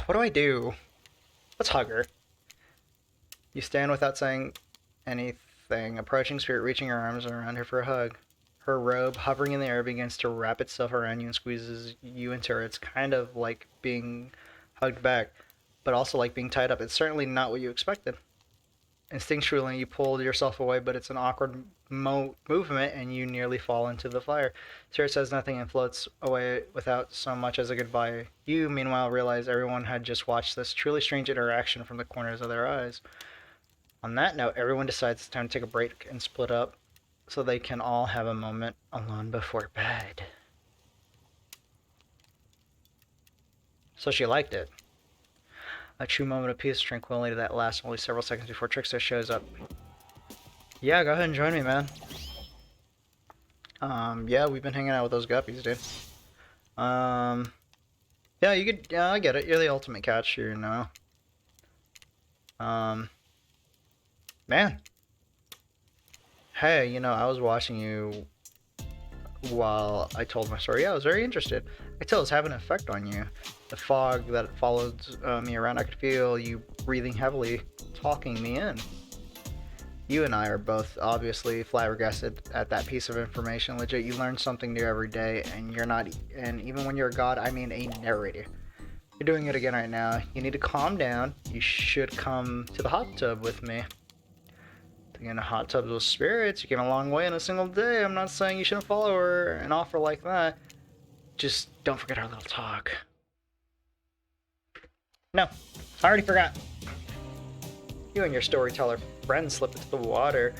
What do I do? Let's hug her. You stand without saying anything, approaching Spirit, reaching her arms around her for a hug. Her robe, hovering in the air, begins to wrap itself around you and squeezes you into her. It's kind of like being hugged back, but also like being tied up. It's certainly not what you expected. Instinctually, you pull yourself away, but it's an awkward movement, and you nearly fall into the fire. Spirit says nothing and floats away without so much as a goodbye. You, meanwhile, realize everyone had just watched this truly strange interaction from the corners of their eyes. On that note, everyone decides it's time to take a break and split up so they can all have a moment alone before bed. So she liked it. A true moment of peace, tranquility that lasts only several seconds before Trickster shows up. Yeah, go ahead and join me, man. Yeah, we've been hanging out with those guppies, dude. Yeah, you could, yeah, I get it. You're the ultimate catch, you know. Man. Hey, you know, I was watching you while I told my story. Yeah, I was very interested. I could tell it was having an effect on you. The fog that followed me around, I could feel you breathing heavily. talking me in. You and I are both obviously flabbergasted at that piece of information. Legit, you learn something new every day, and you're not, and even when you're a god, I mean a narrator. You're doing it again right now. You need to calm down. You should come to the hot tub with me. In a hot tub with spirits, you came a long way in a single day. I'm not saying you shouldn't follow her an offer like that. Just don't forget our little talk. No, I already forgot. You and your storyteller friend slip into the water.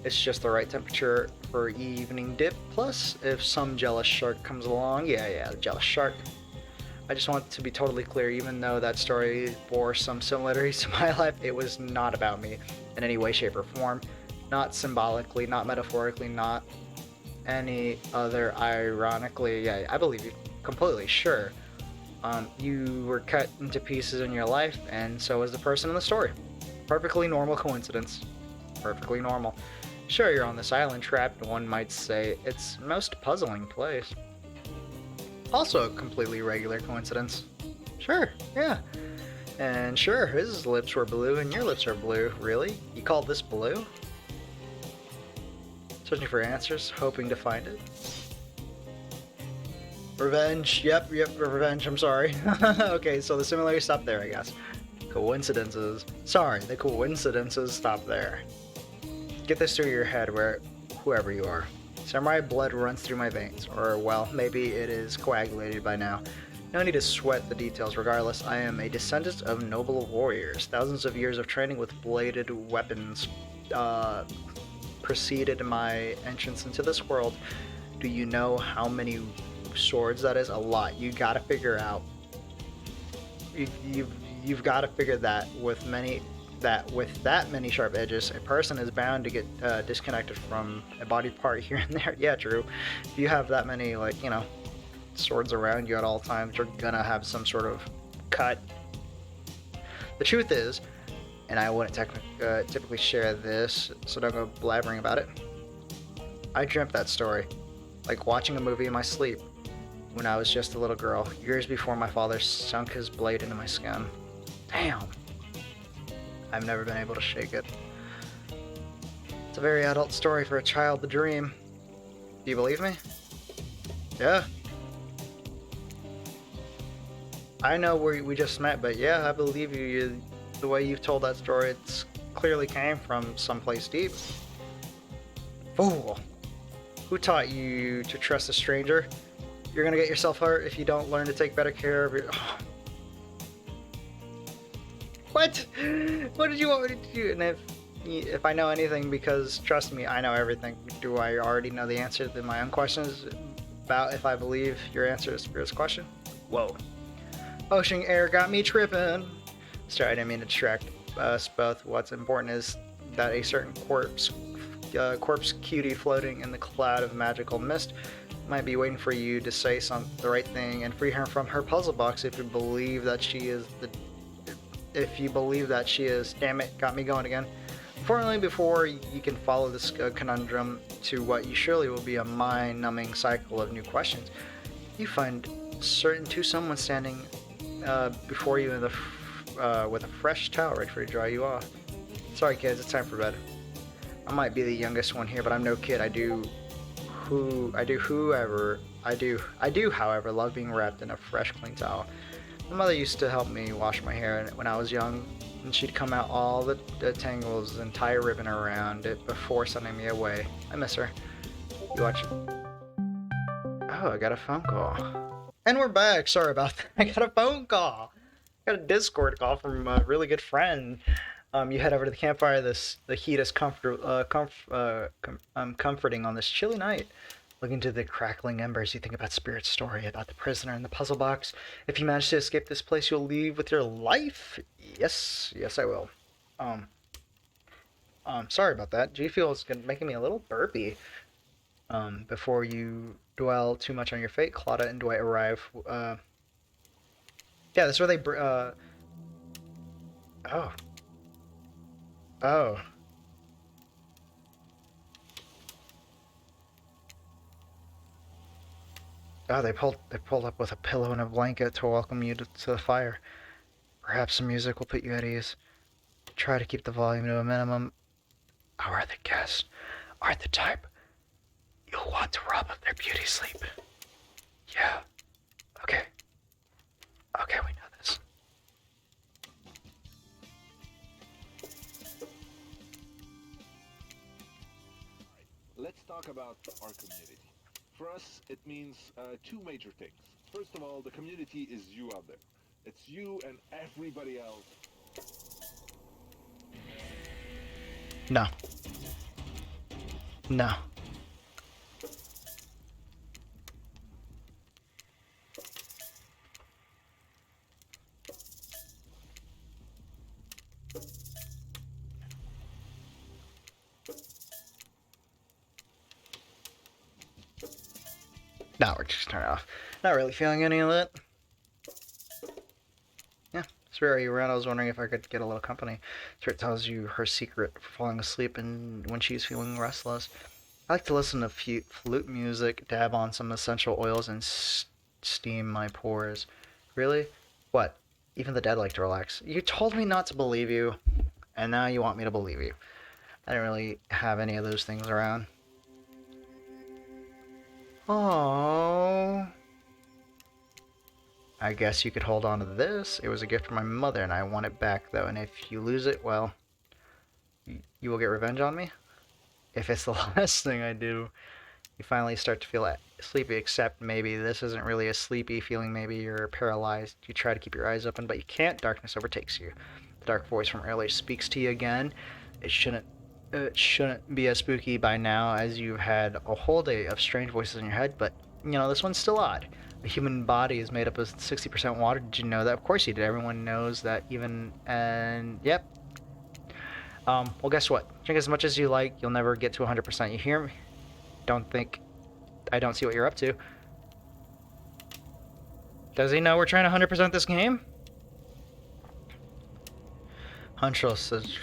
It's just the right temperature for evening dip. Plus, if some jealous shark comes along, yeah, the jealous shark. I just want to be totally clear, even though that story bore some similarities to my life, it was not about me in any way, shape, or form. Not symbolically, not metaphorically, not any other ironically. Yeah, I believe you completely, sure. You were cut into pieces in your life, and so was the person in the story. Perfectly normal coincidence. Perfectly normal. Sure, you're on this island trapped, one might say. It's a most puzzling place. Also a completely regular coincidence. Sure, yeah. And sure, his lips were blue and your lips are blue. Really? You called this blue? Searching for answers, hoping to find it. Revenge. Yep, revenge. I'm sorry. Okay, so the similarities stop there, I guess. Coincidences. Sorry, the coincidences stop there. Get this through your head, whoever you are. Samurai blood runs through my veins, or well, maybe it is coagulated by now. No need to sweat the details. Regardless, I am a descendant of noble warriors. Thousands of years of training with bladed weapons preceded my entrance into this world. Do you know how many swords that is? A lot. You gotta figure out. You've got to figure that with that many sharp edges, a person is bound to get disconnected from a body part here and there. Yeah, true. If you have that many, swords around you at all times, you're gonna have some sort of cut. The truth is, and I wouldn't typically share this, so don't go blabbering about it. I dreamt that story, like watching a movie in my sleep, when I was just a little girl, years before my father sunk his blade into my skin. Damn. I've never been able to shake it. It's a very adult story for a child to dream. Do you believe me? Yeah. I know we just met, but yeah, I believe you. The way you've told that story, it's clearly came from someplace deep. Fool! Who taught you to trust a stranger? You're gonna get yourself hurt if you don't learn to take better care of your... What? What did you want me to do? And if I know anything, because trust me, I know everything. Do I already know the answer to my own questions about if I believe your answer to Spirit's question? Whoa. Ocean air got me tripping. Sorry, I didn't mean to distract us both. What's important is that a certain corpse cutie floating in the cloud of magical mist might be waiting for you to say the right thing and free her from her puzzle box if you believe that she is damn it, got me going again. Fortunately, before you can follow this conundrum to what you surely will be a mind-numbing cycle of new questions, you find someone standing before you with a fresh towel ready for you to dry you off. Sorry kids, it's time for bed. I might be the youngest one here, but I'm no kid. I do, however, love being wrapped in a fresh, clean towel. My mother used to help me wash my hair when I was young, and she'd come out all the tangles and tie a ribbon around it before sending me away. I miss her. You watch. Oh, I got a phone call. And we're back. Sorry about that. I got a phone call. I got a Discord call from a really good friend. You head over to the campfire. The heat is comforting on this chilly night. Looking to the crackling embers, you think about Spirit's story about the prisoner in the puzzle box. If you manage to escape this place, you'll leave with your life. Yes, I will. Sorry about that. G Fuel is making me a little burpy. Before you dwell too much on your fate, Claudia and Dwight arrive. Yeah, that's where they. Oh. Oh, they pulled up with a pillow and a blanket to welcome you to the fire. Perhaps some music will put you at ease. Try to keep the volume to a minimum. Our the guests aren't the type you'll want to rob of their beauty sleep. Yeah. Okay. Okay, we know this. Let's talk about our community. For us, it means two major things. First of all, the community is you out there. It's you and everybody else. No. No. Now we're just turning it off. Not really feeling any of it. Yeah, Spirit, are you around? I was wondering if I could get a little company. Spirit tells you her secret for falling asleep and when she's feeling restless. I like to listen to flute music, dab on some essential oils, and steam my pores. Really? What? Even the dead like to relax. You told me not to believe you, and now you want me to believe you. I didn't really have any of those things around. Oh. I guess you could hold on to this. It was a gift from my mother, and I want it back, though. And if you lose it, well, you will get revenge on me? If it's the last thing I do, you finally start to feel sleepy, except maybe this isn't really a sleepy feeling. Maybe you're paralyzed. You try to keep your eyes open, but you can't. Darkness overtakes you. The dark voice from earlier speaks to you again. It shouldn't be as spooky by now, as you've had a whole day of strange voices in your head, but, you know, this one's still odd. The human body is made up of 60% water. Did you know that? Of course you did. Everyone knows that yep. Well, guess what? Drink as much as you like. You'll never get to 100%. You hear me? I don't see what you're up to. Does he know we're trying to 100% this game? Huntress says,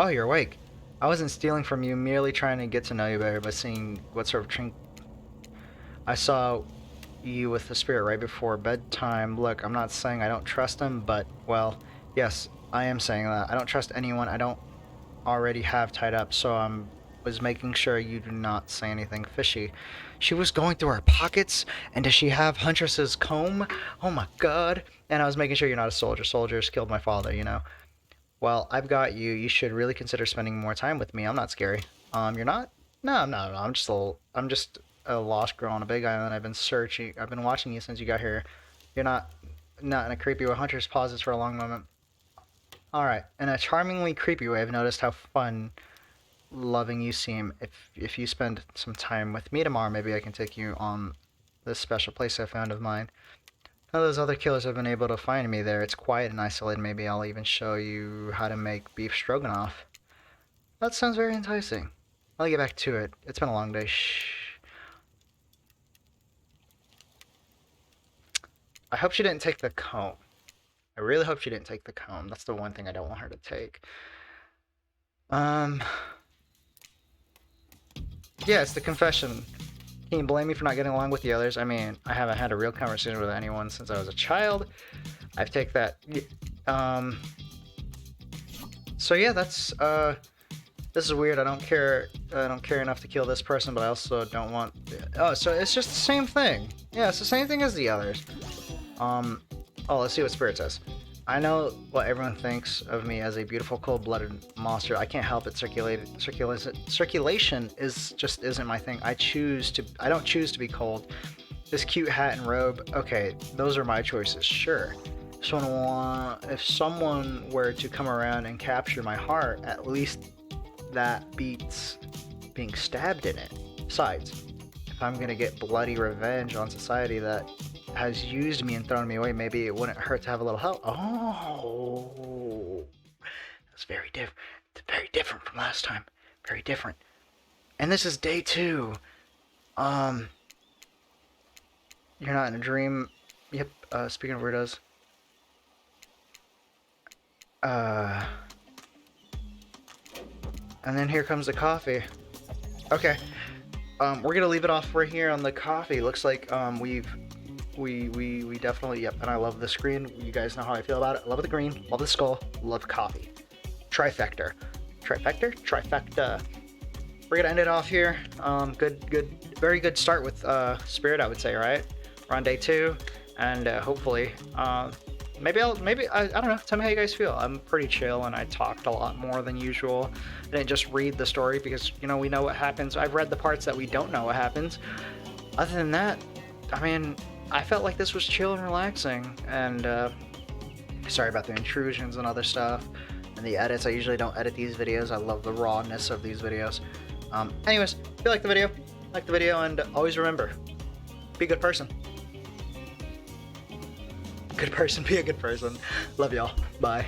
oh, you're awake. I wasn't stealing from you, merely trying to get to know you better by seeing what sort of drink. I saw you with the spirit right before bedtime. Look, I'm not saying I don't trust him, but, well, yes, I am saying that. I don't trust anyone I don't already have tied up, so I was making sure you do not say anything fishy. She was going through our pockets, and does she have Huntress's comb? Oh my god. And I was making sure you're not a soldier. Soldiers killed my father, you know. Well, I've got you. You should really consider spending more time with me. I'm not scary. You're not? No, no, no. I'm just a lost girl on a big island. I've been watching you since you got here. You're not in a creepy way. Huntress pauses for a long moment. Alright, in a charmingly creepy way, I've noticed how fun loving you seem. If you spend some time with me tomorrow, maybe I can take you on this special place I found of mine. None of those other killers have been able to find me there. It's quiet and isolated. Maybe I'll even show you how to make beef stroganoff. That sounds very enticing. I'll get back to it. It's been a long day. Shh. I hope she didn't take the comb. I really hope she didn't take the comb. That's the one thing I don't want her to take. Yeah, it's the confession. Can you blame me for not getting along with the others? I mean, I haven't had a real conversation with anyone since I was a child. I've taken that. So yeah, that's this is weird. I don't care enough to kill this person, but I also don't want. Oh, so it's just the same thing. Yeah, it's the same thing as the others. Oh, let's see what Spirit says. I know what everyone thinks of me as a beautiful, cold-blooded monster. I can't help it. Circulation isn't my thing. I don't choose to be cold. This cute hat and robe. Okay, those are my choices. Sure. If someone were to come around and capture my heart, at least that beats being stabbed in it. Besides, if I'm gonna get bloody revenge on society that has used me and thrown me away, maybe it wouldn't hurt to have a little help. Oh, that's very different. It's very different from last time. Very different. And this is day 2. You're not in a dream. Yep. Speaking of weirdos. And then here comes the coffee. Okay. We're gonna leave it off right here on the coffee. Looks like we definitely, yep. And I love the screen. You guys know how I feel about it. Love the green. Love the skull. Love coffee. trifecta. We're gonna end it off here. Very good start with Spirit, I would say, right? We're on day 2, and hopefully, maybe I don't know. Tell me how you guys feel. I'm pretty chill, and I talked a lot more than usual. I didn't just read the story because we know what happens. I've read the parts that we don't know what happens. Other than that, I mean, I felt like this was chill and relaxing, and sorry about the intrusions and other stuff and the edits. I usually don't edit these videos. I love the rawness of these videos. Anyways, if you like the video, and always remember, be a good person. Be a good person. Love y'all. Bye.